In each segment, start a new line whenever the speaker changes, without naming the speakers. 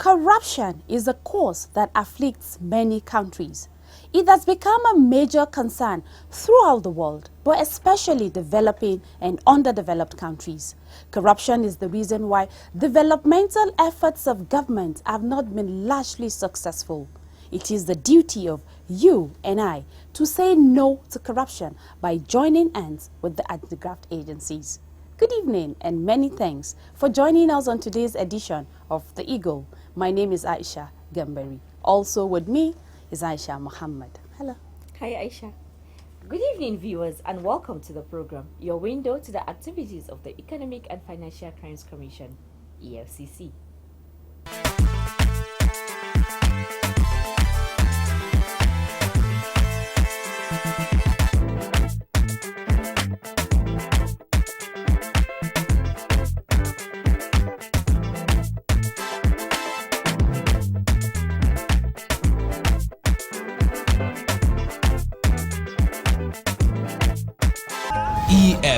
Corruption is a cause that afflicts many countries. It has become a major concern throughout the world, but especially developing and underdeveloped countries. Corruption is the reason why developmental efforts of government have not been largely successful. It is the duty of you and I to say no to corruption by joining hands with the anti-graft agencies. Good evening and many thanks for joining us on today's edition of The Eagle. My name is Aisha Gambari. Also with me is Aisha Muhammad. Hello.
Hi Aisha. Good evening viewers and welcome to the program, your window to the activities of the Economic and Financial Crimes Commission, EFCC.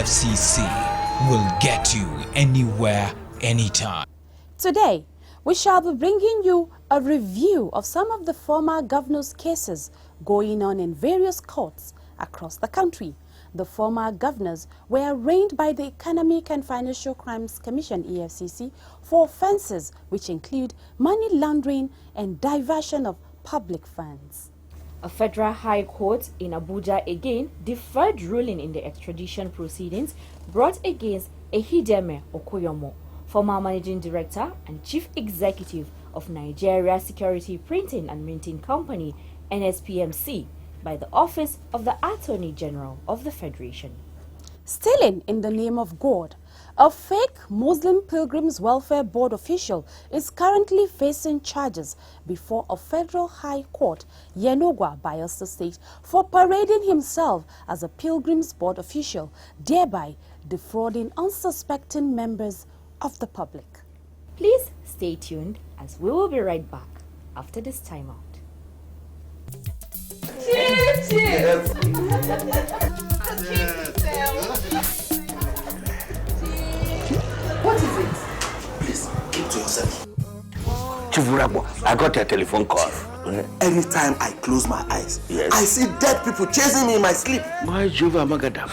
EFCC will get you anywhere, anytime.
Today, we shall be bringing you a review of some of the former governors' cases going on in various courts across the country. The former governors were arraigned by the Economic and Financial Crimes Commission, EFCC, for offenses which include money laundering and diversion of public funds.
A federal high court in Abuja again deferred ruling in the extradition proceedings brought against Ehideme Okoyomo, former managing director and chief executive of Nigeria Security Printing and Minting Company, NSPMC, by the Office of the Attorney General of the Federation.
Stealing in the name of God. A fake Muslim Pilgrims Welfare Board official is currently facing charges before a federal high court, Yenogwa, Bayelsa State, for parading himself as a Pilgrims Board official, thereby defrauding unsuspecting members of the public.
Please stay tuned as we will be right back after this timeout.
Cheers! What is it?
Please, keep to yourself. Chief Urabo, I got a telephone call.
Anytime I close my eyes,
yes,
I see dead people chasing me in my sleep.
My Jehovah Magadam.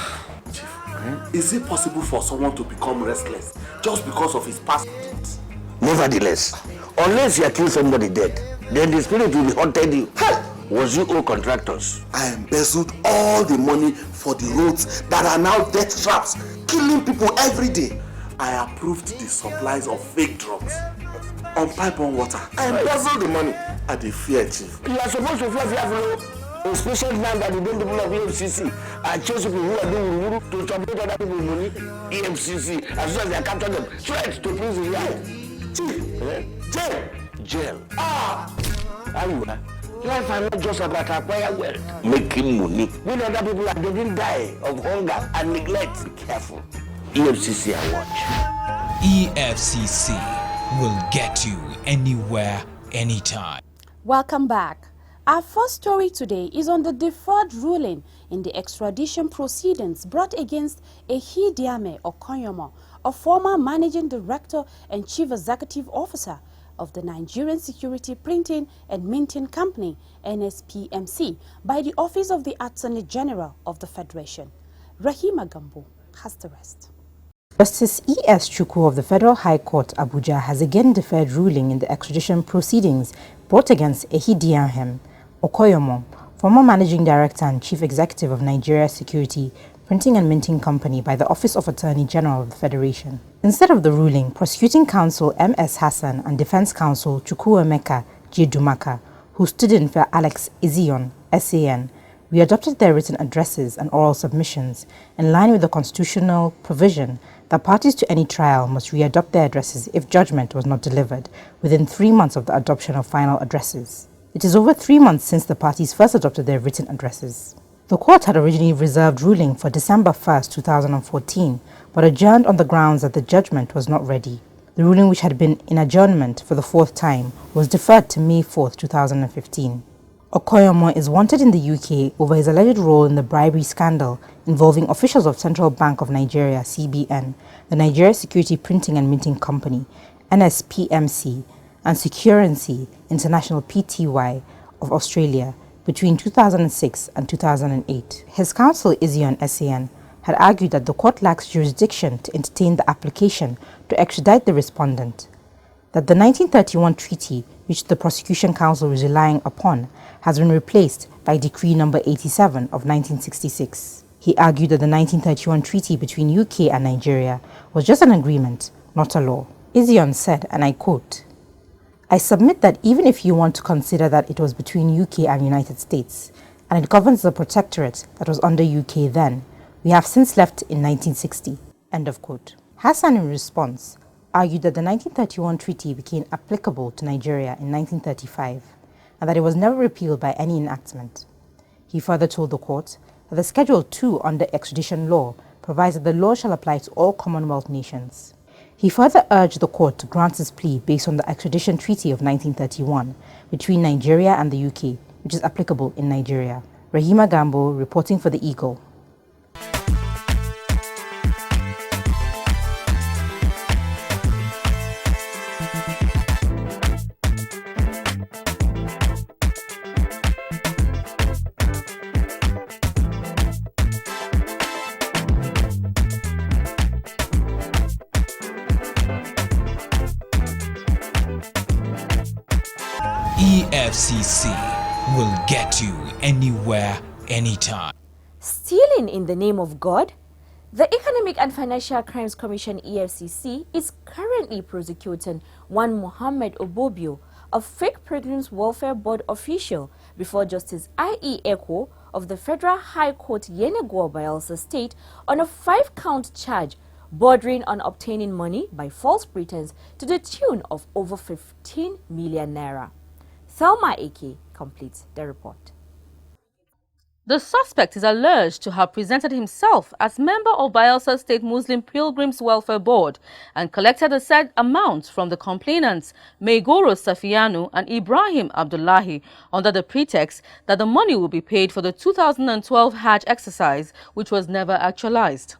Chief, is it possible for someone to become restless just because of his past deeds?
Nevertheless, unless you kill somebody dead, then the spirit will be haunting you.
Hey!
Was you all contractors?
I embezzled all the money for the roads that are now death traps, killing people every day. I approved the supplies of fake drugs on pipe and water. I embezzled the money. I dey fear, Chief.
You are supposed to fly the especially now that the people of EFCC are chasing people who are doing to submit other people's money. EFCC, as soon as they capture them, straight to prison yard.
Chief,
Jail. How you are? Life are not just about acquiring wealth, making money. When other people are getting die of hunger and neglect, be careful. EFCC I watch.
EFCC will get you anywhere, anytime.
Welcome back. Our first story today is on the deferred ruling in the extradition proceedings brought against Ehideme Okoyomo, a former managing director and chief executive officer of the Nigerian Security Printing and Minting Company, NSPMC, by the Office of the Attorney General of the Federation. Rahima Gambo has the rest.
Justice E.S. Chukwu of the Federal High Court, Abuja, has again deferred ruling in the extradition proceedings brought against Ehideme Okoyomo, former Managing Director and Chief Executive of Nigeria Security Printing and Minting Company by the Office of Attorney General of the Federation. Instead of the ruling, Prosecuting Counsel M.S. Hassan and Defense Counsel Chukwuemeka J. Dumaka, who stood in for Alex Izion, SAN, readopted their written addresses and oral submissions in line with the constitutional provision that parties to any trial must readopt their addresses if judgment was not delivered within 3 months of the adoption of final addresses. It is over 3 months since the parties first adopted their written addresses. The court had originally reserved ruling for December 1, 2014, but adjourned on the grounds that the judgment was not ready. The ruling, which had been in adjournment for the 4th time, was deferred to May 4, 2015. Okoyomo is wanted in the UK over his alleged role in the bribery scandal involving officials of Central Bank of Nigeria (CBN), the Nigeria Security Printing and Minting Company (NSPMC), and Securency International (PTY) of Australia between 2006 and 2008. His counsel Izion SAN had argued that the court lacks jurisdiction to entertain the application to extradite the respondent, that the 1931 treaty, which the prosecution counsel was relying upon, has been replaced by Decree No. 87 of 1966. He argued that the 1931 treaty between UK and Nigeria was just an agreement, not a law. Izion said, and I quote, "I submit that even if you want to consider that it was between UK and United States, and it governs the protectorate that was under UK then, we have since left in 1960. End of quote. Hassan, in response, argued that the 1931 treaty became applicable to Nigeria in 1935 and that it was never repealed by any enactment. He further told the court that the Schedule 2 under extradition law provides that the law shall apply to all Commonwealth nations. He further urged the court to grant his plea based on the extradition treaty of 1931 between Nigeria and the UK, which is applicable in Nigeria. Rahima Gambo, reporting for The Eagle.
EFCC will get you anywhere, anytime.
Stealing in the name of God? The Economic and Financial Crimes Commission EFCC is currently prosecuting one Mohammed Obobio, a fake Pilgrims Welfare Board official, before Justice I.E. Eko of the Federal High Court Yenagoa Bayelsa State on a 5-count charge bordering on obtaining money by false pretense to the tune of over 15 million naira. Thelma Eke completes the report.
The suspect is alleged to have presented himself as member of Bayelsa State Muslim Pilgrims Welfare Board and collected the said amounts from the complainants Meigoro Safianu and Ibrahim Abdullahi under the pretext that the money will be paid for the 2012 Hajj exercise, which was never actualized.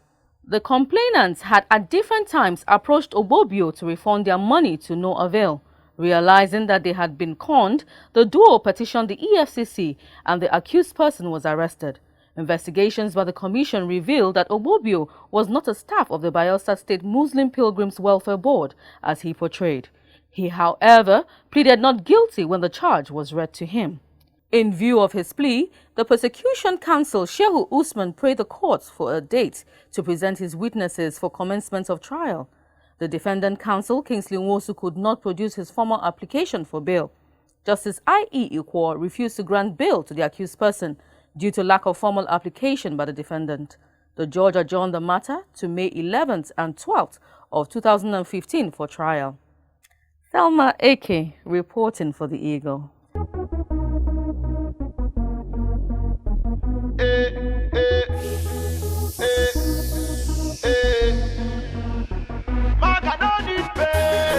The complainants had at different times approached Obobio to refund their money to no avail. Realizing that they had been conned, the duo petitioned the EFCC and the accused person was arrested. Investigations by the commission revealed that Obobio was not a staff of the Bayelsa State Muslim Pilgrims Welfare Board, as he portrayed. He, however, pleaded not guilty when the charge was read to him. In view of his plea, the prosecution counsel Shehu Usman prayed the courts for a date to present his witnesses for commencement of trial. The defendant counsel, Kingsley Nwosu, could not produce his formal application for bail. Justice I.E. Ikwo refused to grant bail to the accused person due to lack of formal application by the defendant. The judge adjourned the matter to May 11th and 12th of 2015 for trial. Thelma Eke, reporting for The Eagle.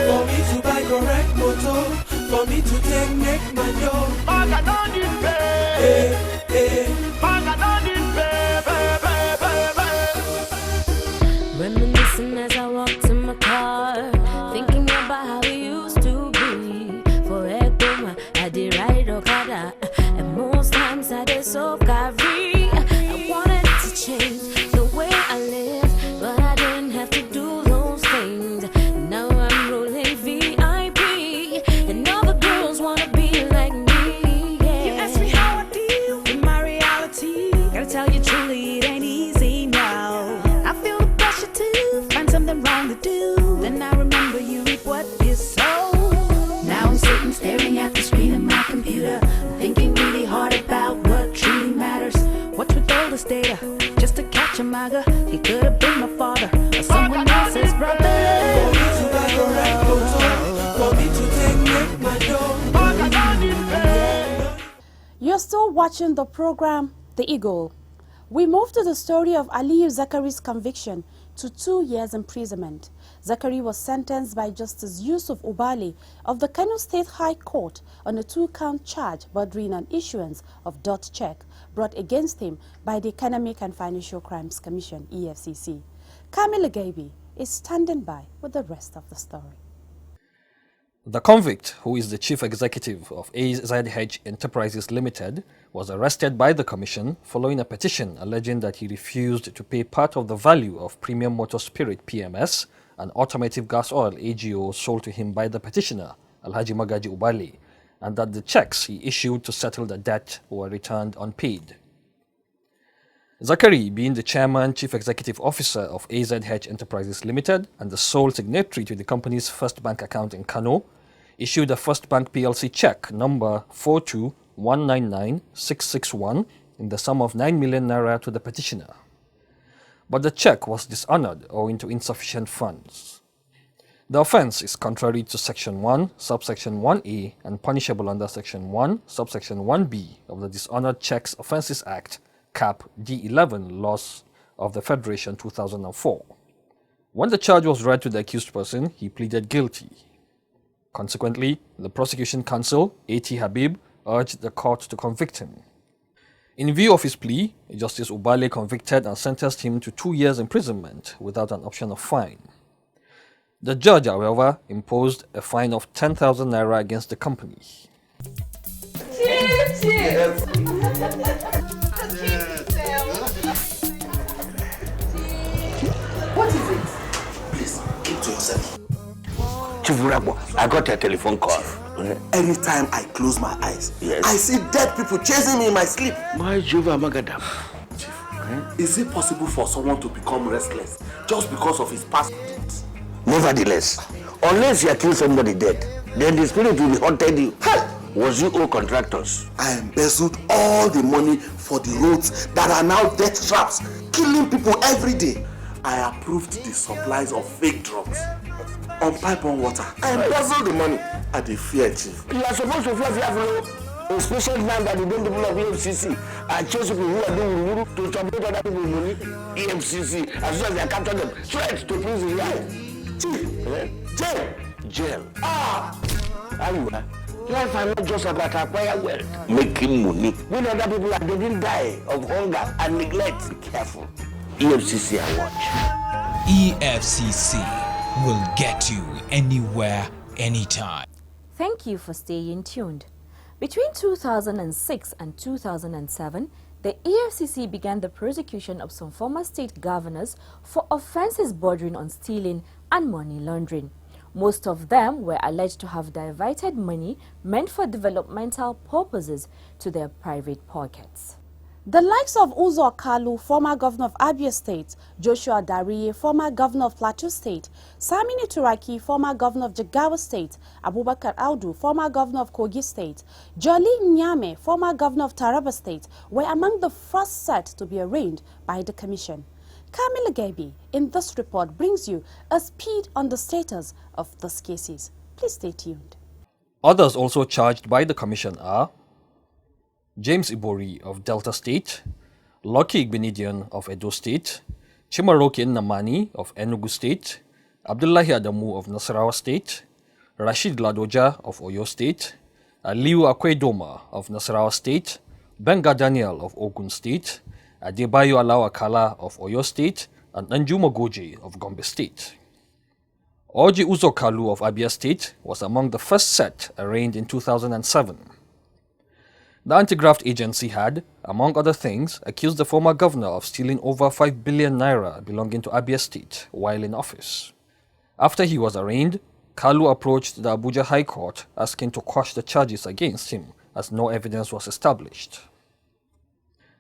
For me to buy correct motor, for me to take make my dough. Maga no need pay. Maga no need pay.
Reminiscing as I walk to my car, thinking about how we used to be. For Ekoma, I did ride or
You're still watching the program, The Eagle. We move to the story of Aliyu Zakari's conviction to 2 years imprisonment. Zakari was sentenced by Justice Yusuf Ubali of the Kano State High Court on a 2-count charge bordering on issuance of dot check brought against him by the Economic and Financial Crimes Commission, EFCC. Kamila Gabi is standing by with the rest of the story.
The convict, who is the chief executive of AZH Enterprises Limited, was arrested by the commission following a petition alleging that he refused to pay part of the value of Premium Motor Spirit PMS, an automotive gas oil AGO sold to him by the petitioner, Alhaji Magaji Ubali, and that the checks he issued to settle the debt were returned unpaid. Zakari, being the chairman, chief executive officer of AZH Enterprises Limited and the sole signatory to the company's first bank account in Kano, issued a First Bank PLC check number 42199-661 in the sum of 9 million naira to the petitioner. But the check was dishonored owing to insufficient funds. The offense is contrary to Section 1, subsection 1A and punishable under Section 1, subsection 1B of the Dishonored Checks Offences Act, Cap D11 laws of the Federation 2004. When the charge was read to the accused person, he pleaded guilty. Consequently, the prosecution counsel, A.T. Habib, urged the court to convict him. In view of his plea, Justice Ubale convicted and sentenced him to 2 years imprisonment without an option of fine. The judge, however, imposed a fine of 10,000 naira against the company.
What is it? Please, keep to yourself.
Chief Rabo, I got a telephone call.
Anytime I close my eyes,
Yes.
I see dead people chasing me in my sleep.
My Jehovah Magadam.
Is it possible for someone to become restless just because of his past deeds?
Nevertheless, unless you kill somebody dead, then the spirit will be haunted you. Was you all contractors?
I embezzled all the money for the roads that are now death traps, killing people every day. I approved the supplies of fake drugs on pipe and water. I embezzled the money. I dey fear, Chief.
You are supposed to fear, especially now that the people of EFCC are chasing people who are doing wuru to submit other people's money. EFCC, as soon as they capture them, straight to prison.
Chief,
Jail. How you are? Life are not just about acquire wealth, making money. When other people are didn't die of hunger and neglect. Be careful. EFCC are watch.
EFCC will get you anywhere, anytime.
Thank you for staying tuned. Between 2006 and 2007, the EFCC began the prosecution of some former state governors for offences bordering on stealing and money laundering. Most of them were alleged to have diverted money meant for developmental purposes to their private pockets.
The likes of Uzo Kalu, former governor of Abia State, Joshua Dariye, former governor of Plateau State, Samini Turaki, former governor of Jigawa State, Abubakar Audu, former governor of Kogi State, Jolly Nyame, former governor of Taraba State, were among the first set to be arraigned by the commission. Kamila Gabi in this report brings you a speed on the status of these cases. Please stay tuned.
Others also charged by the commission are James Ibori of Delta State, Lucky Igbenidian of Edo State, Chimaroke Namani of Enugu State, Abdullahi Adamu of Nasarawa State, Rashid Ladoja of Oyo State, Aliu Akwedoma of Nasarawa State, Benga Daniel of Ogun State, Adebayo Alawakala of Oyo State, and Anjuma Goje of Gombe State. Oji Uzo Kalu of Abia State was among the first set arraigned in 2007. The anti-graft agency had, among other things, accused the former governor of stealing over 5 billion naira belonging to Abia State while in office. After he was arraigned, Kalu approached the Abuja High Court asking to quash the charges against him as no evidence was established.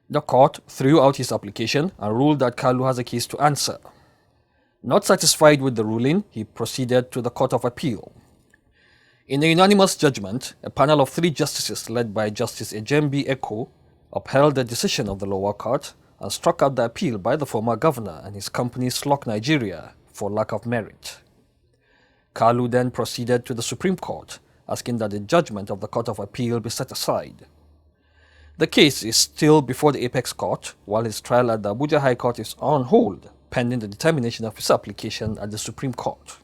The court threw out his application and ruled that Kalu has a case to answer. Not satisfied with the ruling, he proceeded to the Court of Appeal. In a unanimous judgment, a panel of 3 justices led by Justice Ejembi Eko upheld the decision of the lower court and struck out the appeal by the former governor and his company Slock Nigeria for lack of merit. Kalu then proceeded to the Supreme Court, asking that the judgment of the Court of Appeal be set aside. The case is still before the Apex Court, while his trial at the Abuja High Court is on hold, pending the determination of his application at the Supreme Court.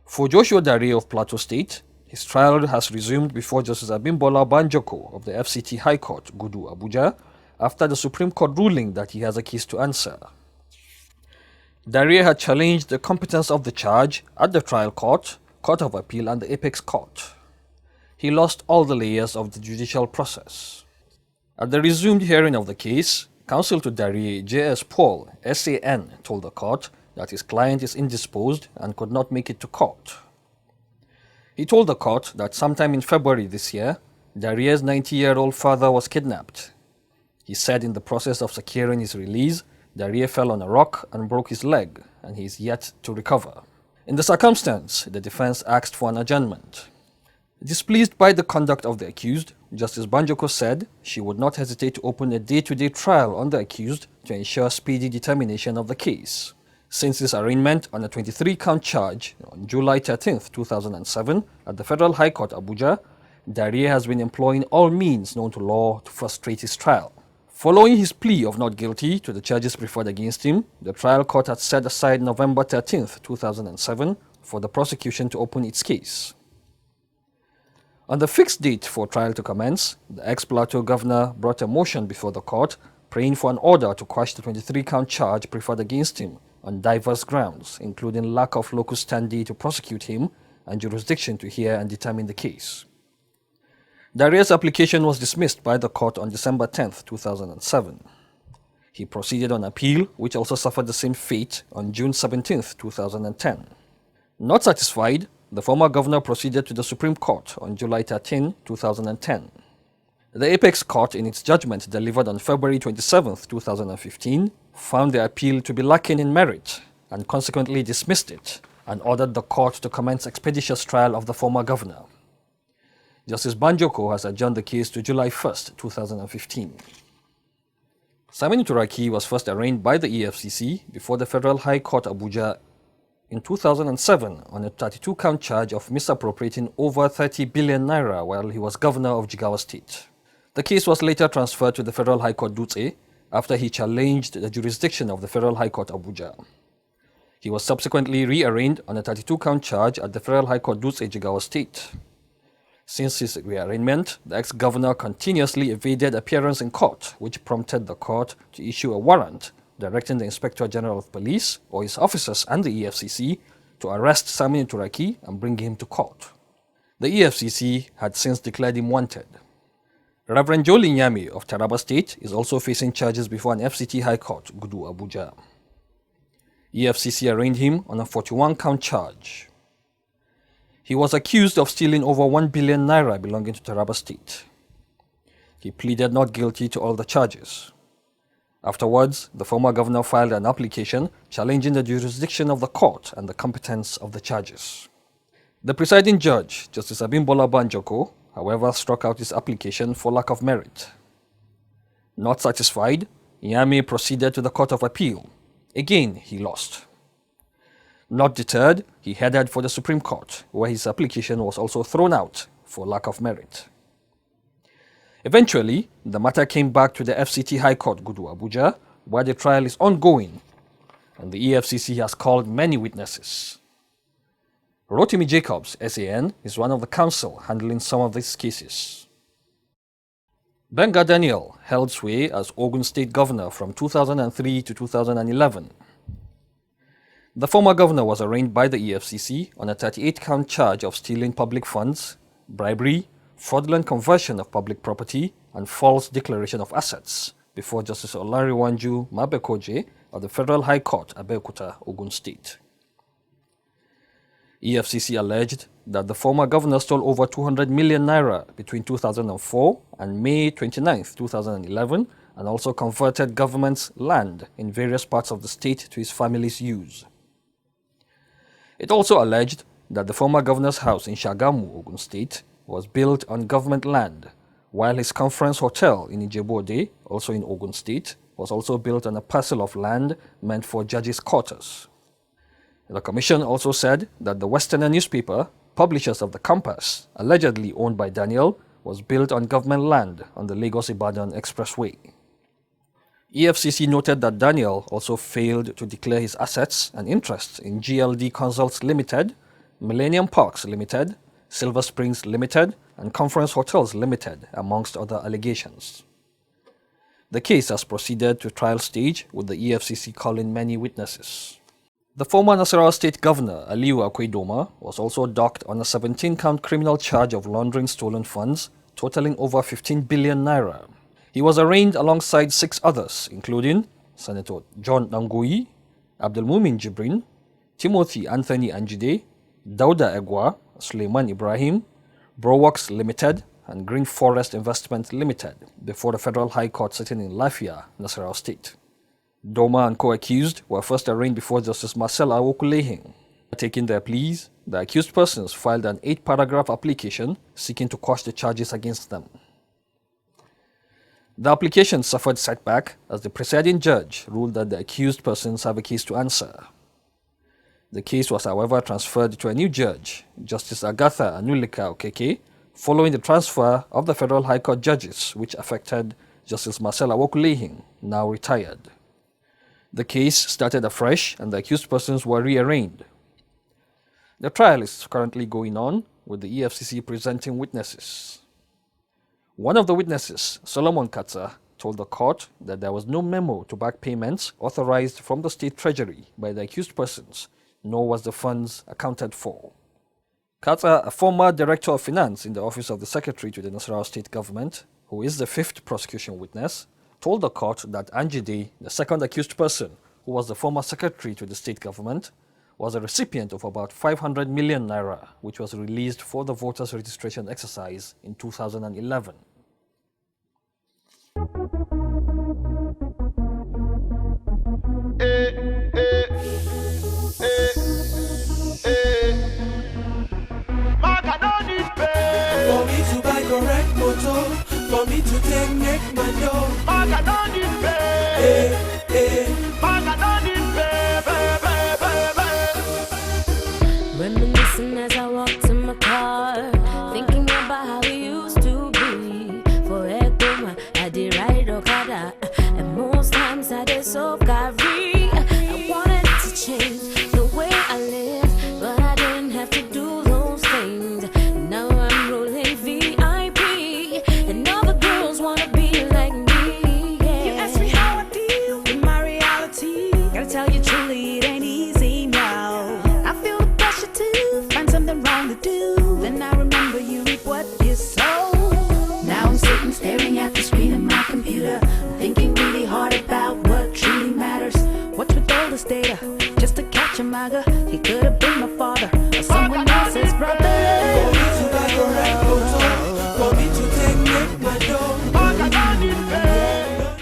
For Joshua Dare of Plateau State, his trial has resumed before Justice Abimbola Banjoko of the FCT High Court, Gudu, Abuja, after the Supreme Court ruling that he has a case to answer. Dare had challenged the competence of the charge at the trial court, Court of Appeal and the Apex Court. He lost all the layers of the judicial process. At the resumed hearing of the case, counsel to Dare, J.S. Paul, SAN, told the court that his client is indisposed and could not make it to court. He told the court that sometime in February this year, Dare's 90-year-old father was kidnapped. He said in the process of securing his release, Dare fell on a rock and broke his leg, and he is yet to recover. In the circumstance, the defense asked for an adjournment. Displeased by the conduct of the accused, Justice Banjoko said she would not hesitate to open a day-to-day trial on the accused to ensure speedy determination of the case. Since his arraignment on a 23-count charge on July 13, 2007 at the Federal High Court, Abuja, Dare has been employing all means known to law to frustrate his trial. Following his plea of not guilty to the charges preferred against him, the trial court had set aside November 13, 2007 for the prosecution to open its case. On the fixed date for trial to commence, the ex-Plateau governor brought a motion before the court praying for an order to quash the 23-count charge preferred against him on diverse grounds, including lack of locus standi to prosecute him and jurisdiction to hear and determine the case. Dare's application was dismissed by the court on December 10, 2007. He proceeded on appeal, which also suffered the same fate on June 17, 2010. Not satisfied, the former governor proceeded to the Supreme Court on July 13, 2010. The Apex Court, in its judgment delivered on February 27, 2015, found the appeal to be lacking in merit and consequently dismissed it and ordered the court to commence expeditious trial of the former governor. Justice Banjoko has adjourned the case to July 1, 2015. Saminu Turaki was first arraigned by the EFCC before the Federal High Court, Abuja, in 2007 on a 32-count charge of misappropriating over 30 billion naira while he was governor of Jigawa State. The case was later transferred to the Federal High Court Dutse after he challenged the jurisdiction of the Federal High Court Abuja. He was subsequently re-arraigned on a 32-count charge at the Federal High Court Dutse, Jigawa State. Since his rearrangement, the ex-governor continuously evaded appearance in court, which prompted the court to issue a warrant directing the Inspector General of Police or his officers and the EFCC to arrest Saminu Turaki and bring him to court. The EFCC had since declared him wanted. Reverend Joel Nyami of Taraba State is also facing charges before an FCT High Court, Gudu, Abuja. EFCC arraigned him on a 41-count charge. He was accused of stealing over 1 billion naira belonging to Taraba State. He pleaded not guilty to all the charges. Afterwards, the former governor filed an application challenging the jurisdiction of the court and the competence of the charges. The presiding judge, Justice Abimbola Banjoko, however, struck out his application for lack of merit. Not satisfied, Nyame proceeded to the Court of Appeal. Again, he lost. Not deterred, he headed for the Supreme Court, where his application was also thrown out for lack of merit. Eventually, the matter came back to the FCT High Court, Gudu, Abuja, where the trial is ongoing, and the EFCC has called many witnesses. Rotimi Jacobs, SAN, is one of the counsel handling some of these cases. Benga Daniel held sway as Ogun State Governor from 2003 to 2011. The former governor was arraigned by the EFCC on a 38-count charge of stealing public funds, bribery, fraudulent conversion of public property, and false declaration of assets before Justice Olariwanju Mabekoje of the Federal High Court, Abeokuta, Ogun State. EFCC alleged that the former governor stole over 200 million naira between 2004 and May 29, 2011, and also converted government's land in various parts of the state to his family's use. It also alleged that the former governor's house in Shagamu, Ogun State, was built on government land, while his conference hotel in Ijebu-Ode, also in Ogun State, was also built on a parcel of land meant for judges' quarters. The commission also said that the Westerner newspaper, publishers of the Compass, allegedly owned by Daniel, was built on government land on the Lagos-Ibadan Expressway. EFCC noted that Daniel also failed to declare his assets and interests in GLD Consults Limited, Millennium Parks Limited, Silver Springs Limited, and Conference Hotels Limited, amongst other allegations. The case has proceeded to trial stage, with the EFCC calling many witnesses. The former Nasarawa State Governor, Aliyu Akwe-Doma, was also docked on a 17-count criminal charge of laundering stolen funds totaling over 15 billion naira. He was arraigned alongside 6 others, including Senator John Nangoyi, Abdelmumin Jibrin, Timothy Anthony Anjide, Dauda Egwa, Suleiman Ibrahim, Broworks Limited, and Green Forest Investment Limited, before the Federal High Court sitting in Lafia, Nasarawa State. Doma and co-accused were first arraigned before Justice Marcel Awokulehin. Taking their pleas, the accused persons filed an 8-paragraph application seeking to quash the charges against them. The application suffered setback as the presiding judge ruled that the accused persons have a case to answer. The case was, however, transferred to a new judge, Justice Agatha Anulika Okeke, following the transfer of the Federal High Court judges, which affected Justice Marcel Awokulehin, now retired. The case started afresh and the accused persons were rearraigned. The trial is currently going on, with the EFCC presenting witnesses. One of the witnesses, Solomon Katza, told the court that there was no memo to back payments authorized from the state treasury by the accused persons, nor was the funds accounted for. Katza, a former director of finance in the office of the secretary to the Nasarawa state government, who is the 5th prosecution witness, told the court that Anjide, the second accused person, who was the former secretary to the state government, was a recipient of about 500 million naira, which was released for the voters' registration exercise in 2011.
For me to buy correct motor, for me to take make my dough, Maga don't need pay. Maga don't need pay.
Reminiscing as I walk to my car, thinking about how we used to be. For Ekoma, I did ride Okada, and most times I did so carry. I wanted to change the way I live, but I didn't have to do those things. Now I'm rolling VIP, and all the girls wanna be like me. Yeah. You ask me how I deal in my reality. Gotta tell you truly, it ain't easy now. I feel the pressure to find something wrong to do. Then I remember you reap what you sow. Now I'm sitting staring at the screen of my computer, thinking really hard about what truly matters. What's with all this data? Just to catch a maga. He could have been my father or someone else's brother.
For me to buy correct motor, for me to take make my dough, Maga don't need pay.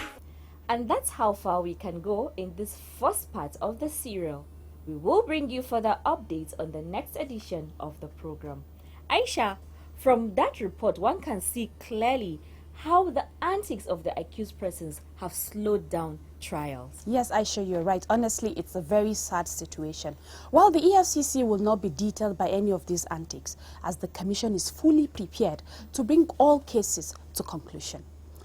And that's how far we can go in this first part of the serial. We will bring you further updates on the next edition of the program. Aisha, from that report, one can see clearly how the antics of the accused persons have slowed down trials.
Yes, Aisha, you're right. Honestly, it's a very sad situation. While the EFCC will not be detailed by any of these antics, as the Commission is fully prepared to bring all cases to conclusion.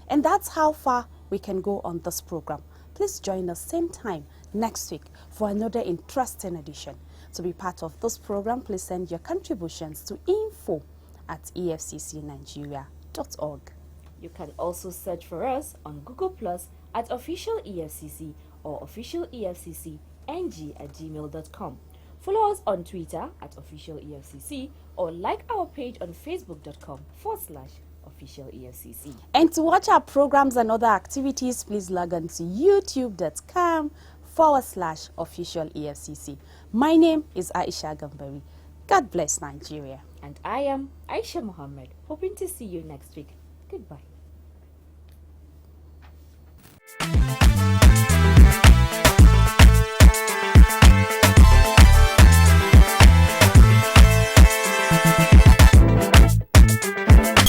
And that's how far we can go on this program. Please join us same time next week for another interesting edition. To be part of this program, please send your contributions to info@efccnigeria.org.
You can also search for us on Google Plus at Official EFCC or Official EFCC ng@gmail.com. Follow us on Twitter at Official EFCC or like our page on facebook.com/Official EFCC.
And to watch our programs and other activities, please log on to youtube.com/Official EFCC. My name is Aisha Gambari. God bless Nigeria.
And I am Aisha Mohammed, hoping to see you next week. Goodbye.